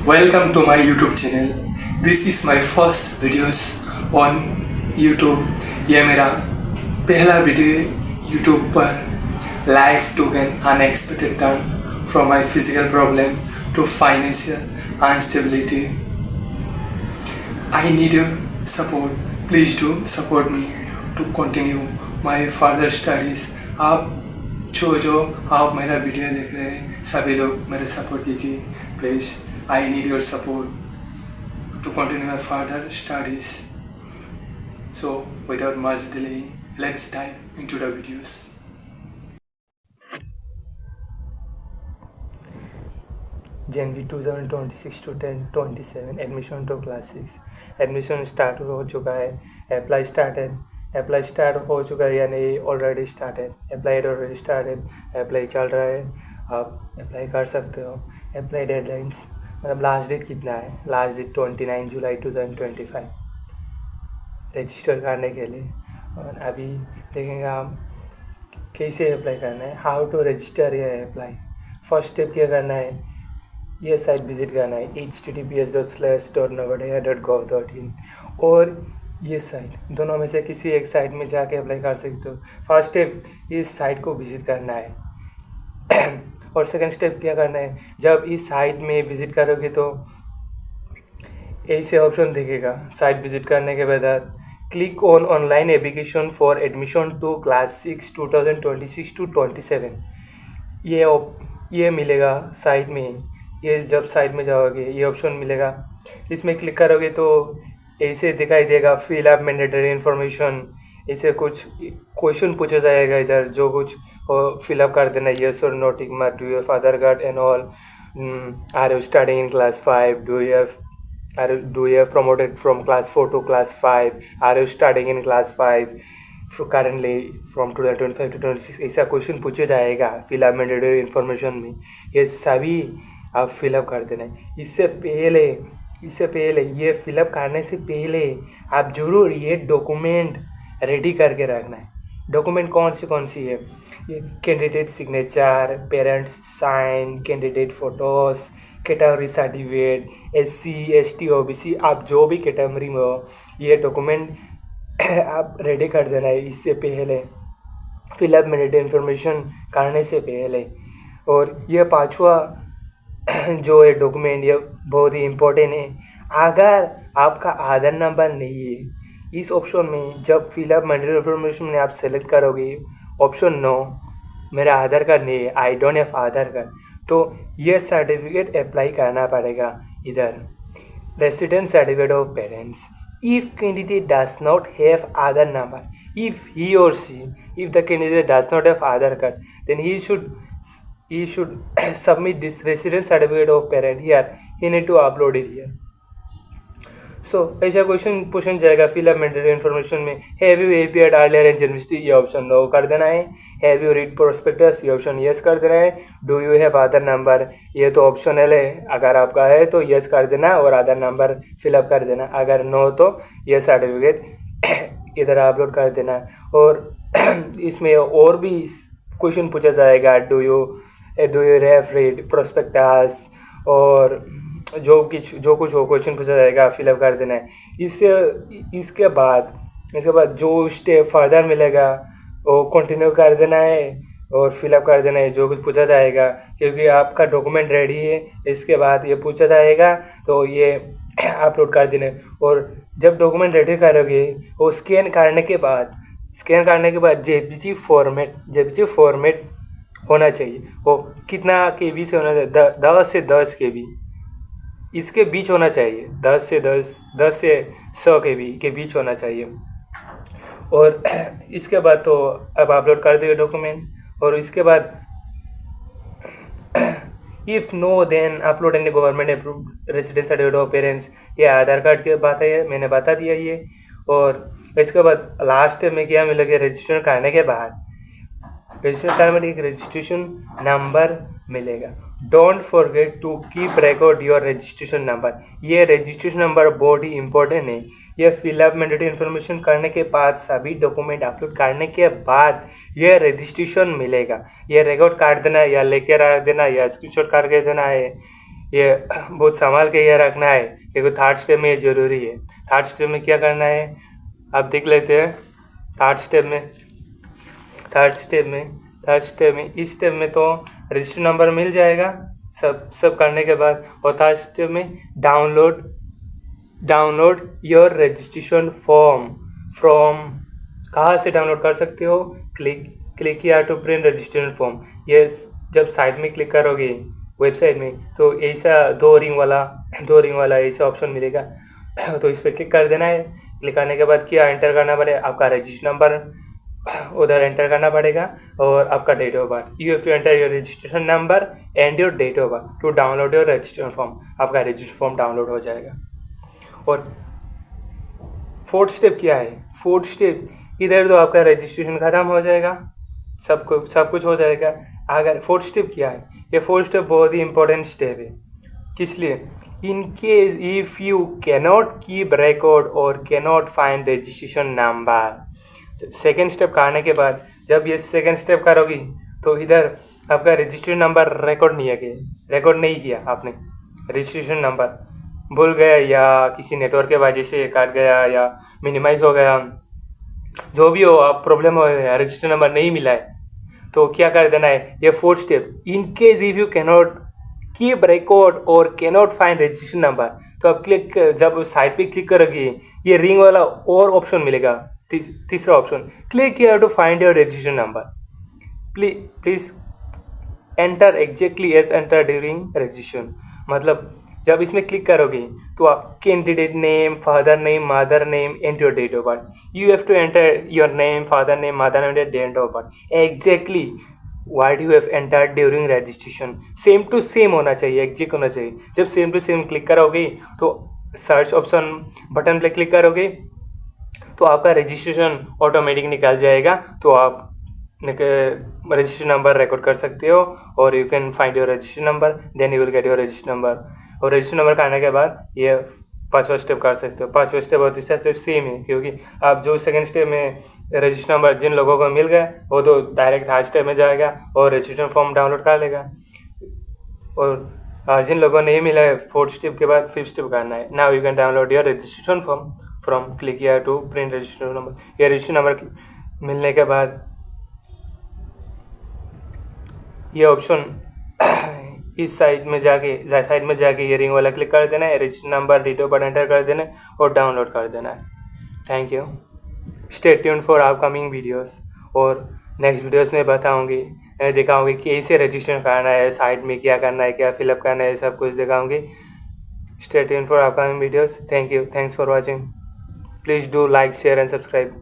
Welcome to my YouTube channel. This is my first videos on YouTube. ये मेरा पहला video YouTube पर life took an unexpected turn from my physical problem to financial instability. I need your support. Please do support me to continue my further studies. जो आप मेरा video देख रहे हैं सभी लोग मेरा सपोर्ट कीजिए please. I need your support to continue my further studies. So without much delay, let's dive into the videos. January 2026 to 10/27 admission to class 6. Admission start हो चुका है. Apply start हो चुका है यानी already started. Already started. Apply चल रहा है. आप अप्लाई कर सकते हो. Apply deadlines मतलब लास्ट डेट कितना है. लास्ट डेट 29 जुलाई 2025 रजिस्टर करने के लिए. और अभी देखेंगे हम कैसे अप्लाई करना है. हाउ टू रजिस्टर या अप्लाई. फर्स्ट स्टेप क्या करना है, ये साइट विजिट करना है https://navodaya.gov.in और ये साइट दोनों में से किसी एक साइट में जाके अप्लाई कर सकते हो. फर्स्ट स्टेप इस साइट को विजिट करना है. और सेकंड स्टेप क्या करना है, जब इस साइट में विज़िट करोगे तो ऐसे ऑप्शन दिखेगा. साइट विज़िट करने के बाद click on online application for admission to class 6 2026 to 27 ये मिलेगा साइट में. ये जब साइट में जाओगे ये ऑप्शन मिलेगा. इसमें क्लिक करोगे तो ऐसे दिखाई देगा फिल अप मैंडेटरी इन्फॉर्मेशन. ऐसे कुछ क्वेश्चन पूछा जाएगा इधर, जो कुछ फिलअप कर देना. यस और no tick mark. Do you have Aadhaar card and all. Are you studying in class 5. Do you have promoted from class 4 to class 5. Are you studying in class 5 currently from 2025 to 26. ऐसा question पूछा जाएगा fill up mandatory information में. ये सभी आप fill up कर देना. इससे पहले ये फिलअप करने से पहले आप ज़रूर ये डॉक्यूमेंट रेडी करके रखना है. डॉक्यूमेंट कौन सी है, ये candidate signature, parents sign, candidate photos, category certificate, SC ST OBC आप जो भी कैटेगरी में हो ये डॉक्यूमेंट आप रेडी कर देना है इससे पहले, फिलअप मैंडेटरी इन्फॉर्मेशन करने से पहले. और ये पांचवा जो है डॉक्यूमेंट ये बहुत ही इम्पोर्टेंट है. अगर आपका आधार नंबर नहीं है इस ऑप्शन में, जब फिलअप मैंडेटरी इन्फॉर्मेशन में आप सेलेक्ट करोगे ऑप्शन 9 मेरा आधार कार्ड नहीं है, I don't have Aadhaar card, तो ये सर्टिफिकेट अप्लाई करना पड़ेगा इधर. Resident certificate of parents. If candidate does not have Aadhaar number, if he or she, if the candidate does not have Aadhaar card, then he should submit this resident certificate of parent here. He need to upload it here. सो ऐसा question पूछा जाएगा fill up mandatory information में. Have you appeared earlier in university, ये option no कर देना है. Have you read prospectus, ये option yes कर देना है. Do you have Aadhaar number, ये तो ऑप्शनल है, अगर आपका है तो यस कर देना और आधार नंबर फिलअप कर देना. अगर नो तो ये सर्टिफिकेट इधर अपलोड कर देना. और इसमें और भी क्वेश्चन पूछा जाएगा. Do you have read prospectus और जो कुछ हो क्वेश्चन पूछा जाएगा फिलअप कर देना है. इसके बाद जो स्टेप फर्दर मिलेगा वो कंटिन्यू कर देना है और फिलअप कर देना है जो कुछ पूछा जाएगा, क्योंकि आपका डॉक्यूमेंट रेडी है. इसके बाद ये पूछा जाएगा तो ये अपलोड कर देना है. और जब डॉक्यूमेंट रेडी करोगे वो स्कैन करने के बाद JPG फॉर्मेट होना चाहिए. वो कितना KB से होना चाहिए, 10 से 10 KB इसके बीच होना चाहिए. 10 से 100 KB के बीच होना चाहिए. और इसके बाद तो अब अपलोड कर देंगे डॉक्यूमेंट. और इसके बाद if no then upload any government approved resident certificate of parents. ये आधार कार्ड की बात है, मैंने बता दिया ये. और इसके बाद लास्ट में क्या मिलेगा, रजिस्ट्रेशन करने के बाद एक रजिस्ट्रेशन नंबर मिलेगा. Don't forget to keep record your registration number. ये रजिस्ट्रेशन नंबर बहुत ही इंपॉर्टेंट है. ये फिलअप मैंडेटरी इन्फॉर्मेशन करने के बाद सभी डॉक्यूमेंट अपलोड करने के बाद ये रजिस्ट्रेशन मिलेगा. ये रिकॉर्ड कर देना या लेकर आ देना या स्क्रीनशॉट करके देना है. ये बहुत संभाल के ये रखना है क्योंकि थर्ड स्टेप में ये ज़रूरी है। थर्ड स्टेप में क्या करना है आप देख लेते हैं। थर्ड स्टेप में इस स्टेप में तो रजिस्टर नंबर मिल जाएगा सब करने के बाद। और थर्ड स्टेप में download your registration form from, कहाँ से डाउनलोड कर सकते हो, click here to print registration form. ये जब साइट में क्लिक करोगे वेबसाइट में तो ऐसा दो रिंग वाला ऐसा ऑप्शन मिलेगा तो इस पर क्लिक कर देना है। क्लिक करने के बाद क्या एंटर करना पड़ेगा, आपका रजिस्ट्रेशन नंबर उधर एंटर करना पड़ेगा और आपका date of birth. You have to enter your registration number and your date of birth to download your registration form. आपका रजिस्ट्रेशन फॉर्म डाउनलोड हो जाएगा। और फोर्थ स्टेप क्या है, फोर्थ स्टेप इधर तो आपका रजिस्ट्रेशन ख़त्म हो जाएगा, सब कुछ हो जाएगा। अगर फोर्थ स्टेप क्या है, ये फोर्थ स्टेप बहुत ही इंपॉर्टेंट स्टेप है। किस लिए, in case if you cannot keep record or cannot find registration number. Second step करने के बाद जब ये सेकेंड स्टेप करोगी तो इधर आपका रजिस्ट्रेशन नंबर रिकॉर्ड नहीं किया आपने, रजिस्ट्रेशन नंबर भूल गया या किसी नेटवर्क के वजह से काट गया या मिनिमाइज हो गया, जो भी हो आप प्रॉब्लम हो गया, रजिस्टर नंबर नहीं मिला है तो क्या कर देना है, ये fourth step, in case if you cannot keep record or cannot find registration number, तो आप जब साइट पे क्लिक करोगे ये रिंग वाला और ऑप्शन मिलेगा, तीसरा option, click here to find your registration number, please enter exactly as enter during registration. मतलब जब इसमें क्लिक करोगे तो आप candidate name, father name, mother name and your date of birth, you have to enter your name, father name, mother name, date of birth exactly what you have entered during registration. Same to same होना चाहिए, exact होना चाहिए। जब same to same click करोगे तो search option button पे click करोगे तो आपका रजिस्ट्रेशन ऑटोमेटिक निकल जाएगा, तो आप रजिस्ट्रेशन नंबर रिकॉर्ड कर सकते हो और you can find your registration number, then you will get your registration number. और रजिस्ट्रेशन नंबर करने के बाद ये पांचवा स्टेप कर सकते हो। पांचवा स्टेप और तीसरा स्टेप सेम है, क्योंकि आप जो सेकंड स्टेप में रजिस्ट्रेशन नंबर जिन लोगों को मिल गया वो तो डायरेक्ट थर्ड स्टेप में जाएगा और रजिस्ट्रेशन फॉर्म डाउनलोड कर लेगा। और जिन लोगों को नहीं मिला है फोर्थ स्टेप के बाद फिफ्थ स्टेप करना है। Now you can download your registration form from, click here to print registration number. ये रजिस्ट्रेशन नंबर मिलने के बाद ये ऑप्शन इस साइड में जाके ये रिंग वाला क्लिक कर देना है, registration number, date of birth enter कर देना है और डाउनलोड कर देना है। Thank you, stay tuned for upcoming videos. और नेक्स्ट वीडियोस में दिखाऊंगी कैसे रजिस्ट्रेशन करना है, साइट में क्या करना है, क्या फिलअप करना है, सब कुछ दिखाऊंगी। Stay tuned for upcoming videos. Thank you, thanks for watching. Please do like, share and subscribe.